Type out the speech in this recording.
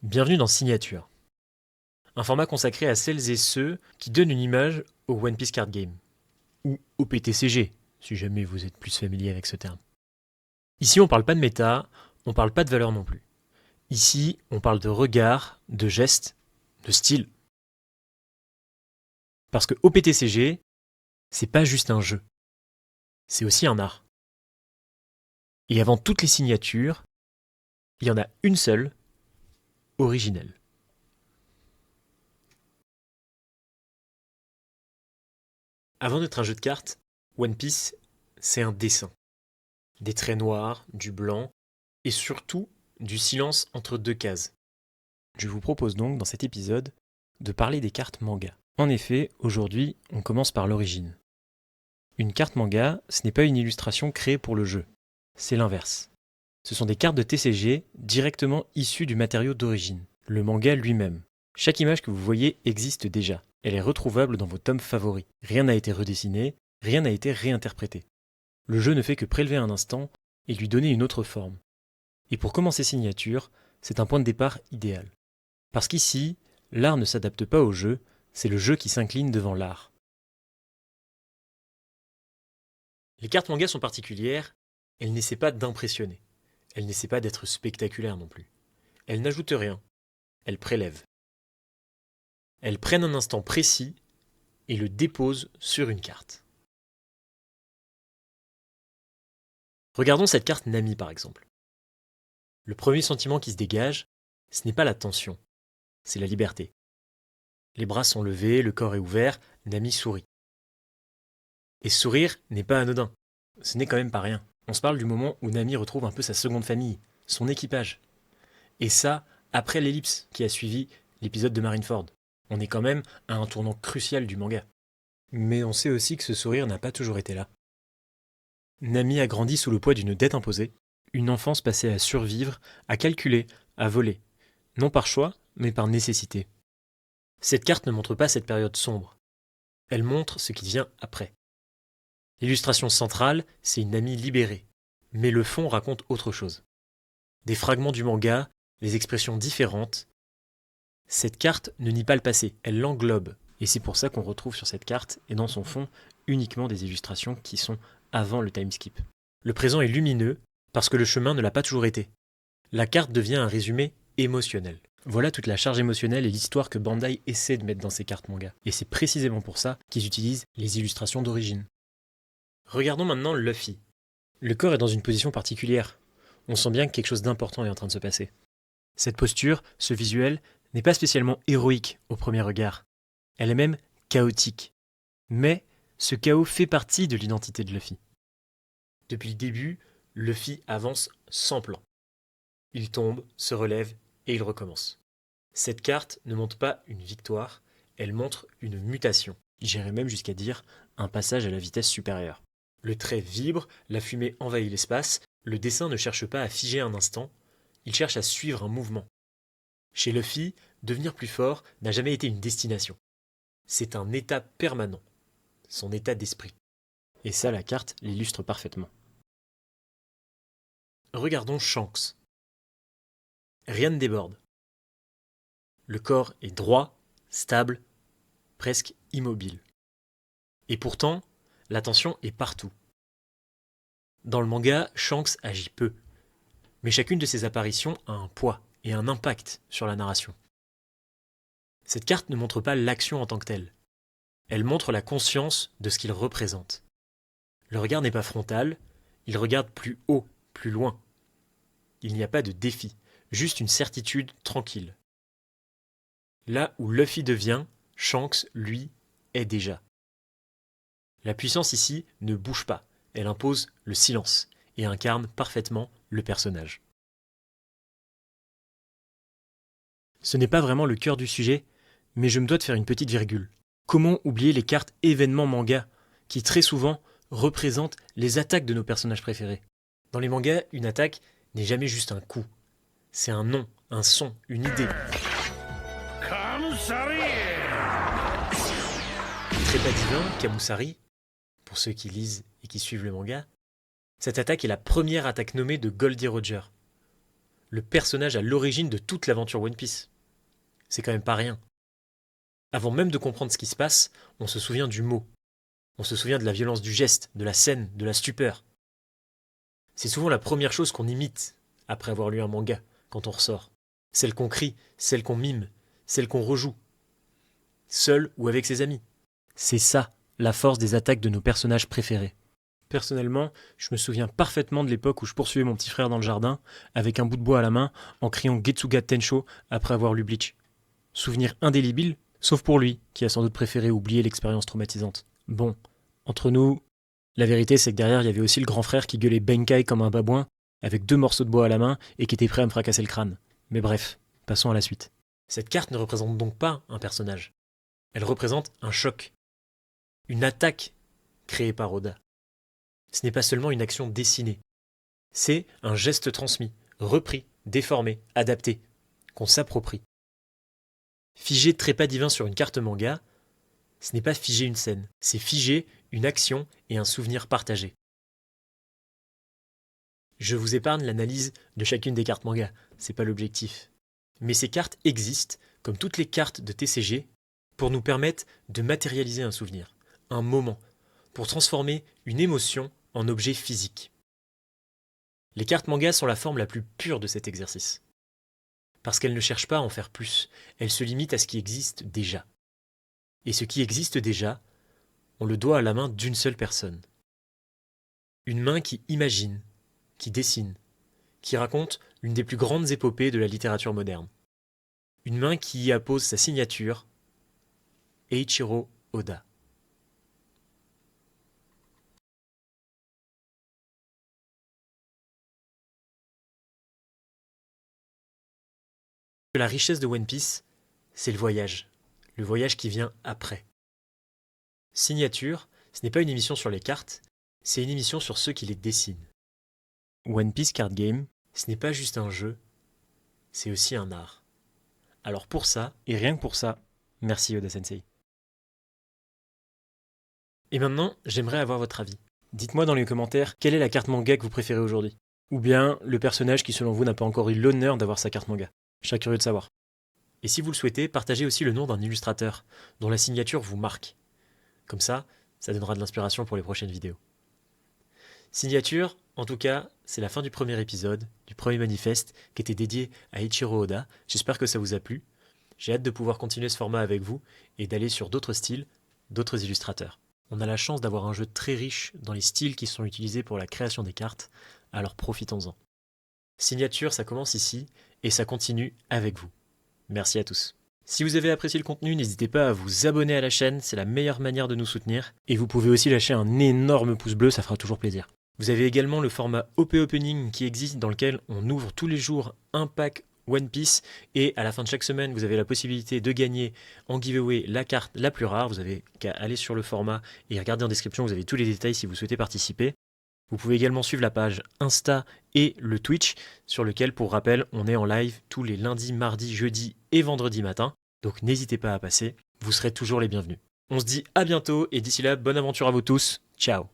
Bienvenue dans Signature, un format consacré à celles et ceux qui donnent une image au One Piece Card Game, ou au PTCG, si jamais vous êtes plus familier avec ce terme. Ici on parle pas de méta, on parle pas de valeur non plus. Ici on parle de regard, de gestes, de style. Parce que au PTCG, c'est pas juste un jeu, c'est aussi un art. Et avant toutes les signatures, il y en a une seule, originelle. Avant d'être un jeu de cartes, One Piece, c'est un dessin. Des traits noirs, du blanc, et surtout du silence entre deux cases. Je vous propose donc dans cet épisode de parler des cartes manga. En effet, aujourd'hui, on commence par l'origine. Une carte manga, ce n'est pas une illustration créée pour le jeu, c'est l'inverse. Ce sont des cartes de TCG directement issues du matériau d'origine, le manga lui-même. Chaque image que vous voyez existe déjà, elle est retrouvable dans vos tomes favoris. Rien n'a été redessiné, rien n'a été réinterprété. Le jeu ne fait que prélever un instant et lui donner une autre forme. Et pour commencer Signature, c'est un point de départ idéal. Parce qu'ici, l'art ne s'adapte pas au jeu, c'est le jeu qui s'incline devant l'art. Les cartes manga sont particulières, elles n'essaient pas d'impressionner. Elles n'essaient pas d'être spectaculaires non plus. Elles n'ajoutent rien, elles prélèvent. Elles prennent un instant précis et le déposent sur une carte. Regardons cette carte Nami par exemple. Le premier sentiment qui se dégage, ce n'est pas la tension, c'est la liberté. Les bras sont levés, le corps est ouvert, Nami sourit. Et sourire n'est pas anodin, ce n'est quand même pas rien. On se parle du moment où Nami retrouve un peu sa seconde famille, son équipage. Et ça, après l'ellipse qui a suivi l'épisode de Marineford. On est quand même à un tournant crucial du manga. Mais on sait aussi que ce sourire n'a pas toujours été là. Nami a grandi sous le poids d'une dette imposée, une enfance passée à survivre, à calculer, à voler. Non par choix, mais par nécessité. Cette carte ne montre pas cette période sombre. Elle montre ce qui vient après. L'illustration centrale, c'est une Nami libérée. Mais le fond raconte autre chose. Des fragments du manga, des expressions différentes. Cette carte ne nie pas le passé, elle l'englobe. Et c'est pour ça qu'on retrouve sur cette carte, et dans son fond, uniquement des illustrations qui sont avant le timeskip. Le présent est lumineux, parce que le chemin ne l'a pas toujours été. La carte devient un résumé émotionnel. Voilà toute la charge émotionnelle et l'histoire que Bandai essaie de mettre dans ses cartes manga. Et c'est précisément pour ça qu'ils utilisent les illustrations d'origine. Regardons maintenant Luffy. Le corps est dans une position particulière. On sent bien que quelque chose d'important est en train de se passer. Cette posture, ce visuel, n'est pas spécialement héroïque au premier regard. Elle est même chaotique. Mais ce chaos fait partie de l'identité de Luffy. Depuis le début, Luffy avance sans plan. Il tombe, se relève et il recommence. Cette carte ne montre pas une victoire, elle montre une mutation. J'irais même jusqu'à dire un passage à la vitesse supérieure. Le trait vibre, la fumée envahit l'espace, le dessin ne cherche pas à figer un instant, il cherche à suivre un mouvement. Chez Luffy, devenir plus fort n'a jamais été une destination. C'est un état permanent, son état d'esprit. Et ça, la carte l'illustre parfaitement. Regardons Shanks. Rien ne déborde. Le corps est droit, stable, presque immobile. Et pourtant, l'attention est partout. Dans le manga, Shanks agit peu, mais chacune de ses apparitions a un poids et un impact sur la narration. Cette carte ne montre pas l'action en tant que telle. Elle montre la conscience de ce qu'il représente. Le regard n'est pas frontal, il regarde plus haut, plus loin. Il n'y a pas de défi, juste une certitude tranquille. Là où Luffy devient, Shanks, lui, est déjà. La puissance ici ne bouge pas, elle impose le silence et incarne parfaitement le personnage. Ce n'est pas vraiment le cœur du sujet, mais je me dois de faire une petite virgule. Comment oublier les cartes événements manga, qui très souvent représentent les attaques de nos personnages préférés. Dans les mangas, une attaque n'est jamais juste un coup. C'est un nom, un son, une idée. Trépas divin, Kamusari, pour ceux qui lisent et qui suivent le manga, cette attaque est la première attaque nommée de Goldie Roger. le personnage à l'origine de toute l'aventure One Piece. C'est quand même pas rien. Avant même de comprendre ce qui se passe, on se souvient du mot. On se souvient de la violence du geste, de la scène, de la stupeur. C'est souvent la première chose qu'on imite après avoir lu un manga, quand on ressort. Celle qu'on crie, celle qu'on mime, celle qu'on rejoue. Seul ou avec ses amis. C'est ça, la force des attaques de nos personnages préférés. Personnellement, je me souviens parfaitement de l'époque où je poursuivais mon petit frère dans le jardin, avec un bout de bois à la main, en criant Getsuga Tensho après avoir lu Bleach. Souvenir indélébile, sauf pour lui, qui a sans doute préféré oublier l'expérience traumatisante. Bon, entre nous, la vérité c'est que derrière il y avait aussi le grand frère qui gueulait Benkai comme un babouin, avec 2 morceaux de bois à la main et qui était prêt à me fracasser le crâne. Mais bref, passons à la suite. Cette carte ne représente donc pas un personnage. Elle représente un choc. Une attaque créée par Oda. Ce n'est pas seulement une action dessinée. C'est un geste transmis, repris, déformé, adapté, qu'on s'approprie. Figer trépas divin sur une carte manga, ce n'est pas figer une scène, c'est figer une action et un souvenir partagé. Je vous épargne l'analyse de chacune des cartes manga, c'est pas l'objectif. Mais ces cartes existent, comme toutes les cartes de TCG, pour nous permettre de matérialiser un souvenir, un moment, pour transformer une émotion en objet physique. Les cartes manga sont la forme la plus pure de cet exercice. Parce qu'elles ne cherchent pas à en faire plus, elles se limitent à ce qui existe déjà. Et ce qui existe déjà, on le doit à la main d'une seule personne. Une main qui imagine, qui dessine, qui raconte l'une des plus grandes épopées de la littérature moderne. Une main qui y appose sa signature, Eiichiro Oda. La richesse de One Piece, c'est le voyage qui vient après. Signature, ce n'est pas une émission sur les cartes, c'est une émission sur ceux qui les dessinent. One Piece Card Game, ce n'est pas juste un jeu, c'est aussi un art. Alors pour ça, et rien que pour ça, merci Oda Sensei. Et maintenant, j'aimerais avoir votre avis. Dites-moi dans les commentaires quelle est la carte manga que vous préférez aujourd'hui. Ou bien le personnage qui selon vous n'a pas encore eu l'honneur d'avoir sa carte manga. Je serais curieux de savoir. Et si vous le souhaitez, partagez aussi le nom d'un illustrateur dont la signature vous marque. Comme ça donnera de l'inspiration pour les prochaines vidéos. Signature, en tout cas, c'est la fin du premier épisode, du premier manifeste, qui était dédié à Eiichiro Oda. J'espère que ça vous a plu. J'ai hâte de pouvoir continuer ce format avec vous et d'aller sur d'autres styles, d'autres illustrateurs. On a la chance d'avoir un jeu très riche dans les styles qui sont utilisés pour la création des cartes, alors profitons-en. Signature, ça commence ici et ça continue avec vous. Merci à tous. Si vous avez apprécié le contenu, n'hésitez pas à vous abonner à la chaîne, c'est la meilleure manière de nous soutenir. Et vous pouvez aussi lâcher un énorme pouce bleu, ça fera toujours plaisir. Vous avez également le format OP Opening qui existe dans lequel on ouvre tous les jours un pack One Piece et à la fin de chaque semaine, vous avez la possibilité de gagner en giveaway la carte la plus rare. Vous avez qu'à aller sur le format et regarder en description, vous avez tous les détails si vous souhaitez participer. Vous pouvez également suivre la page Insta et le Twitch sur lequel, pour rappel, on est en live tous les lundis, mardis, jeudis et vendredis matin. Donc n'hésitez pas à passer, vous serez toujours les bienvenus. On se dit à bientôt et d'ici là, bonne aventure à vous tous. Ciao.